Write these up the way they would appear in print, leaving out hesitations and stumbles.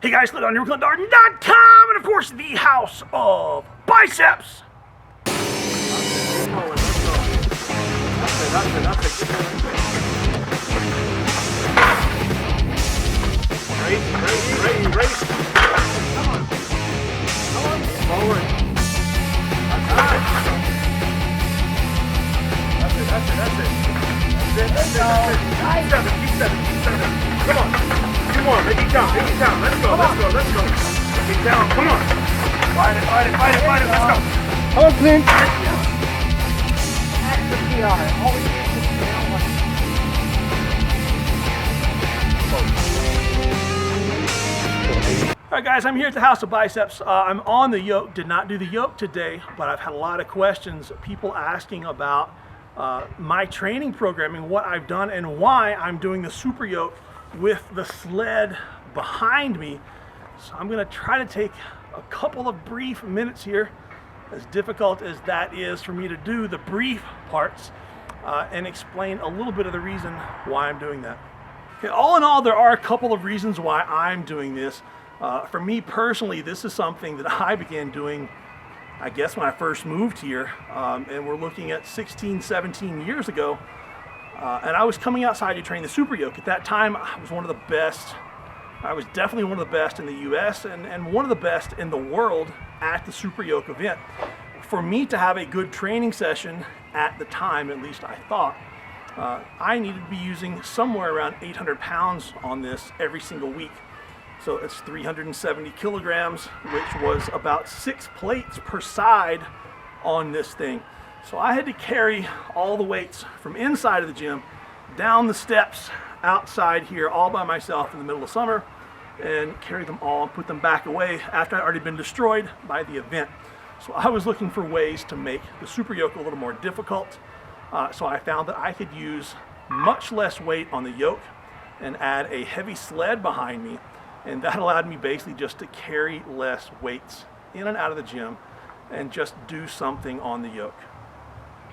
Hey guys, Sled on YourClindarden.com, and of course, the house of biceps. That's it. Race. Come on. Forward. That's it. Keep seven. Come on. Two more. Make it count. Let's go. Make it count. Come on. Fight it. Let's go. Come on, Clint. Alright guys, I'm here at the House of Biceps. I'm on the yoke. Did not do the yoke today, but I've had a lot of questions, people asking about my training programming, what I've done, and why I'm doing the super yoke with the sled behind me. So I'm going to try to take a couple of brief minutes here, as difficult as that is for me to do the brief parts, and explain a little bit of the reason why I'm doing that. Okay, all in all, there are a couple of reasons why I'm doing this. For me personally, this is something that I began doing, I guess, when I first moved here, and we're looking at 16, 17 years ago, and I was coming outside to train the super yoke. At that time, I was one of the best. I was definitely one of the best in the US and one of the best in the world at the super yoke event. For me to have a good training session at the time, at least I thought, I needed to be using somewhere around 800 pounds on this every single week. So it's 370 kilograms, which was about 6 plates per side on this thing. So I had to carry all the weights from inside of the gym down the steps outside here all by myself in the middle of summer, and carry them all and put them back away after I'd already been destroyed by the event. So I was looking for ways to make the super yoke a little more difficult. So I found that I could use much less weight on the yoke and add a heavy sled behind me. And that allowed me basically just to carry less weights in and out of the gym and just do something on the yoke.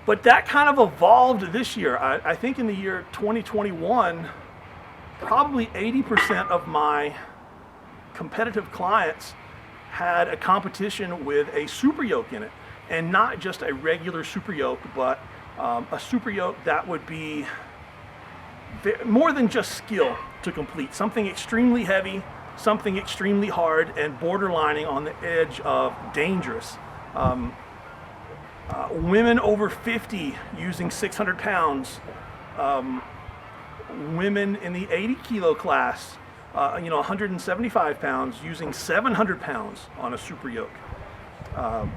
But that kind of evolved this year. I think in the year 2021, probably 80% of my competitive clients had a competition with a super yoke in it. And not just a regular super yoke, but a super yoke that would be more than just skill to complete. Something extremely heavy, something extremely hard, and borderlining on the edge of dangerous. Women over 50 using 600 pounds. Women in the 80 kilo class, 175 pounds using 700 pounds on a super yoke. I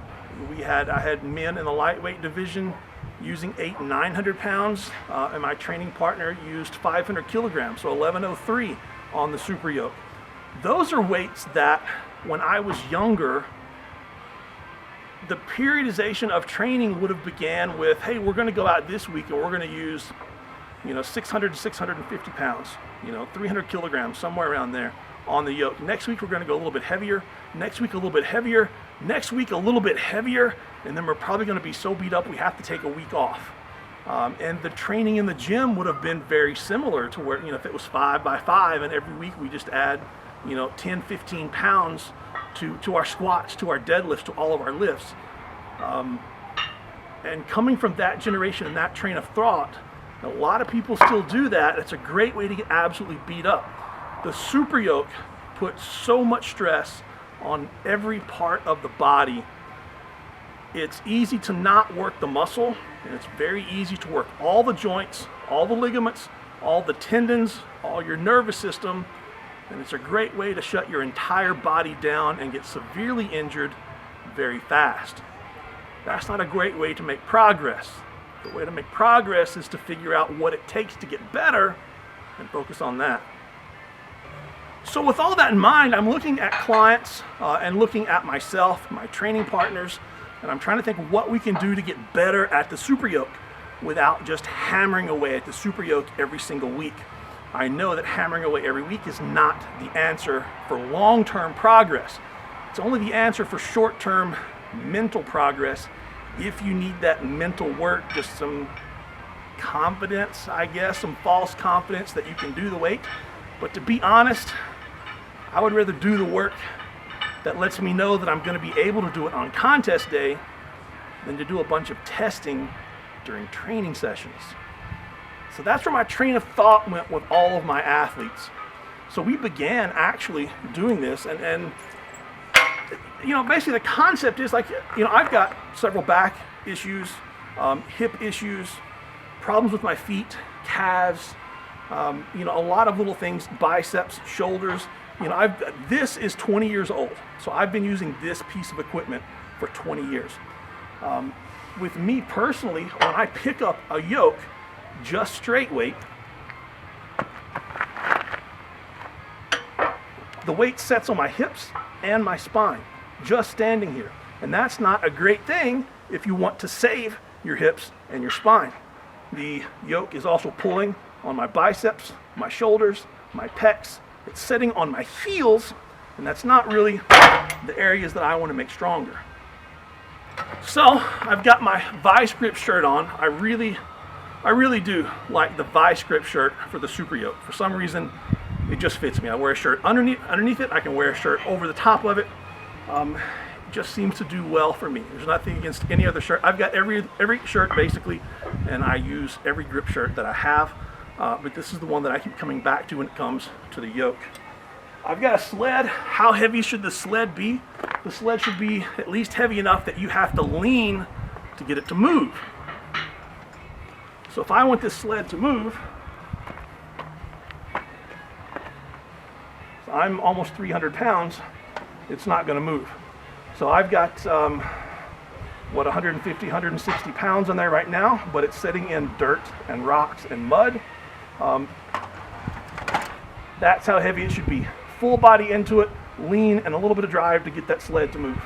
had men in the lightweight division using 800 and 900 pounds, and my training partner used 500 kilograms, so 1103 on the super yoke. Those are weights that, when I was younger, the periodization of training would have began with, hey, we're going to go out this week and we're going to use, 600 to 650 pounds, 300 kilograms, somewhere around there on the yoke. Next week, we're going to go a little bit heavier. Next week, a little bit heavier. Next week, a little bit heavier. And then we're probably going to be so beat up, we have to take a week off. And the training in the gym would have been very similar to where, if it was 5 by 5 and every week we just add 10, 15 pounds to our squats, to our deadlifts, to all of our lifts. And coming from that generation and that train of thought, a lot of people still do that. It's a great way to get absolutely beat up. The super yoke puts so much stress on every part of the body. It's easy to not work the muscle, and it's very easy to work all the joints, all the ligaments, all the tendons, all your nervous system. And it's a great way to shut your entire body down and get severely injured very fast. That's not a great way to make progress. The way to make progress is to figure out what it takes to get better and focus on that. So with all that in mind, I'm looking at clients and looking at myself, my training partners, and I'm trying to think what we can do to get better at the super yoke without just hammering away at the super yoke every single week. I know that hammering away every week is not the answer for long-term progress. It's only the answer for short-term mental progress. If you need that mental work, just some confidence, I guess, some false confidence that you can do the weight. But to be honest, I would rather do the work that lets me know that I'm going to be able to do it on contest day than to do a bunch of testing during training sessions. So that's where my train of thought went with all of my athletes. So we began actually doing this, and basically the concept is like, I've got several back issues, hip issues, problems with my feet, calves, a lot of little things, biceps, shoulders. This is 20 years old, so I've been using this piece of equipment for 20 years. With me personally, when I pick up a yoke, just straight weight, the weight sets on my hips and my spine, just standing here. And that's not a great thing if you want to save your hips and your spine. The yoke is also pulling on my biceps, my shoulders, my pecs. It's sitting on my heels, and that's not really the areas that I want to make stronger. So I've got my vice grip shirt on. I really do like the vice grip shirt for the Super Yoke. For some reason, it just fits me. I wear a shirt underneath it. I can wear a shirt over the top of it. It just seems to do well for me. There's nothing against any other shirt. I've got every shirt basically, and I use every grip shirt that I have. But this is the one that I keep coming back to when it comes to the yoke. I've got a sled. How heavy should the sled be? The sled should be at least heavy enough that you have to lean to get it to move. So if I want this sled to move, so I'm almost 300 pounds, it's not going to move. So I've got 150, 160 pounds on there right now, but it's sitting in dirt and rocks and mud. That's how heavy it should be. Full body into it, lean, and a little bit of drive to get that sled to move.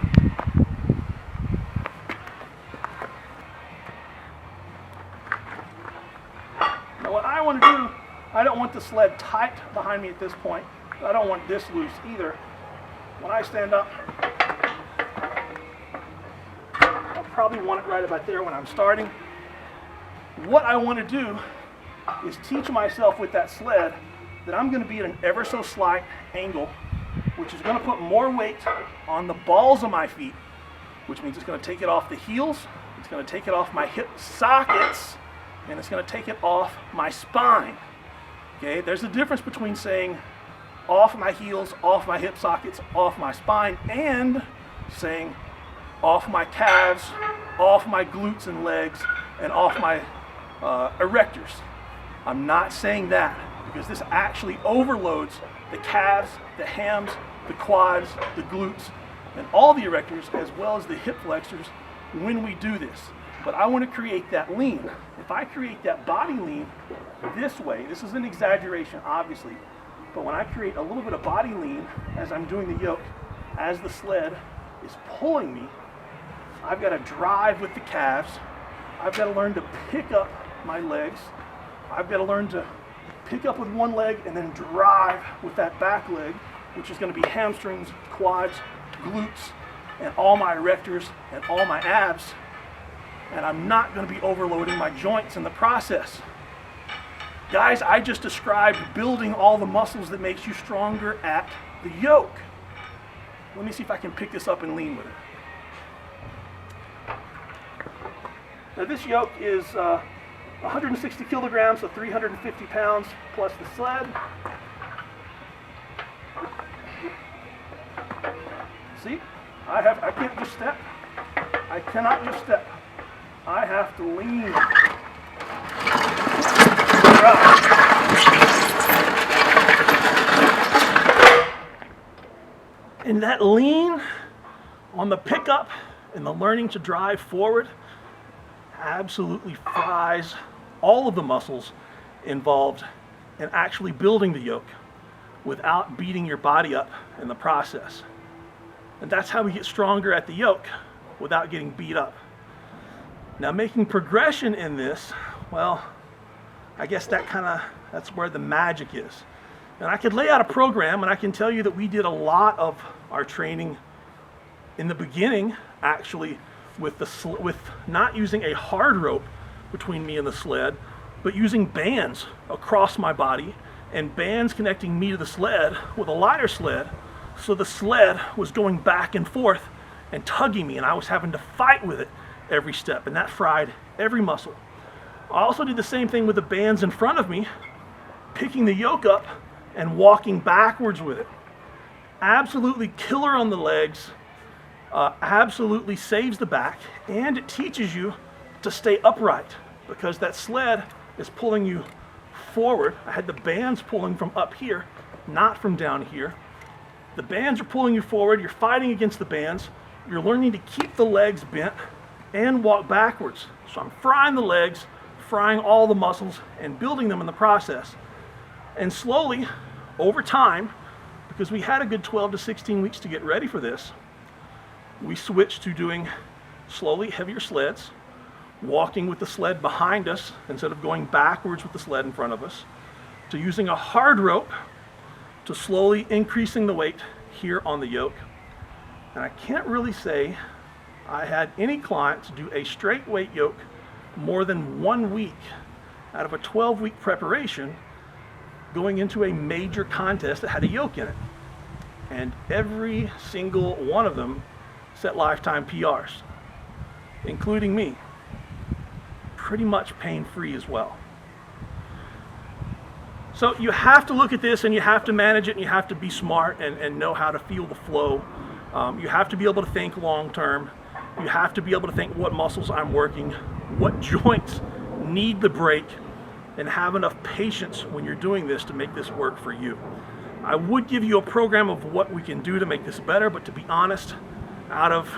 Now what I want to do, I don't want the sled tight behind me at this point. I don't want this loose either. When I stand up, I'll probably want it right about there when I'm starting. What I want to do is teach myself with that sled that I'm going to be at an ever so slight angle, which is going to put more weight on the balls of my feet, which means it's going to take it off the heels, it's going to take it off my hip sockets, and it's going to take it off my spine. Okay, there's a difference between saying off my heels, off my hip sockets, off my spine, and saying off my calves, off my glutes and legs, and off my erectors. I'm not saying that, because this actually overloads the calves, the hams, the quads, the glutes, and all the erectors, as well as the hip flexors when we do this. But I want to create that lean. If I create that body lean this way, this is an exaggeration obviously, but when I create a little bit of body lean as I'm doing the yoke, as the sled is pulling me, I've got to drive with the calves. I've got to learn to pick up my legs. I've got to learn to pick up with one leg and then drive with that back leg, which is going to be hamstrings, quads, glutes, and all my erectors and all my abs. And I'm not going to be overloading my joints in the process. Guys, I just described building all the muscles that makes you stronger at the yoke. Let me see if I can pick this up and lean with it. Now this yoke is 160 kilograms, so 350 pounds plus the sled. See, I can't just step. I cannot just step. I have to lean. And that lean on the pickup and the learning to drive forward absolutely fries all of the muscles involved in actually building the yoke without beating your body up in the process. And that's how we get stronger at the yoke without getting beat up. Now, making progression in this, well, I guess that's where the magic is. And I could lay out a program, and I can tell you that we did a lot of our training in the beginning, actually, with not using a hard rope between me and the sled, but using bands across my body and bands connecting me to the sled with a lighter sled. So the sled was going back and forth and tugging me, and I was having to fight with it every step, and that fried every muscle. I also did the same thing with the bands in front of me, picking the yoke up and walking backwards with it. Absolutely killer on the legs, absolutely saves the back, and it teaches you to stay upright because that sled is pulling you forward. I had the bands pulling from up here, not from down here. The bands are pulling you forward, you're fighting against the bands, you're learning to keep the legs bent and walk backwards. So I'm frying the legs, frying all the muscles, and building them in the process. And slowly, over time, because we had a good 12 to 16 weeks to get ready for this, we switched to doing slowly heavier sleds, walking with the sled behind us instead of going backwards with the sled in front of us, to using a hard rope, to slowly increasing the weight here on the yoke. And I can't really say I had any clients do a straight weight yoke more than 1 week out of a 12-week preparation going into a major contest that had a yoke in it. And every single one of them set lifetime PRs, including me. Pretty much pain-free as well. So you have to look at this and you have to manage it and you have to be smart and know how to feel the flow. You have to be able to think long term. You have to be able to think what muscles I'm working, what joints need the break, and have enough patience when you're doing this to make this work for you. I would give you a program of what we can do to make this better, but to be honest, out of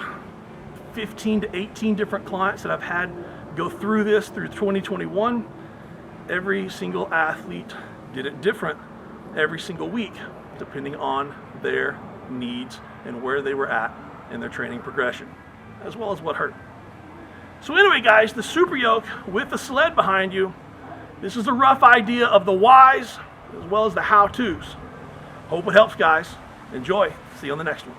15 to 18 different clients that I've had go through this through 2021, every single athlete did it different every single week, depending on their needs and where they were at in their training progression, as well as what hurt. So anyway, guys, the super yoke with the sled behind you, this is a rough idea of the whys as well as the how-tos. Hope it helps, guys. Enjoy. See you on the next one.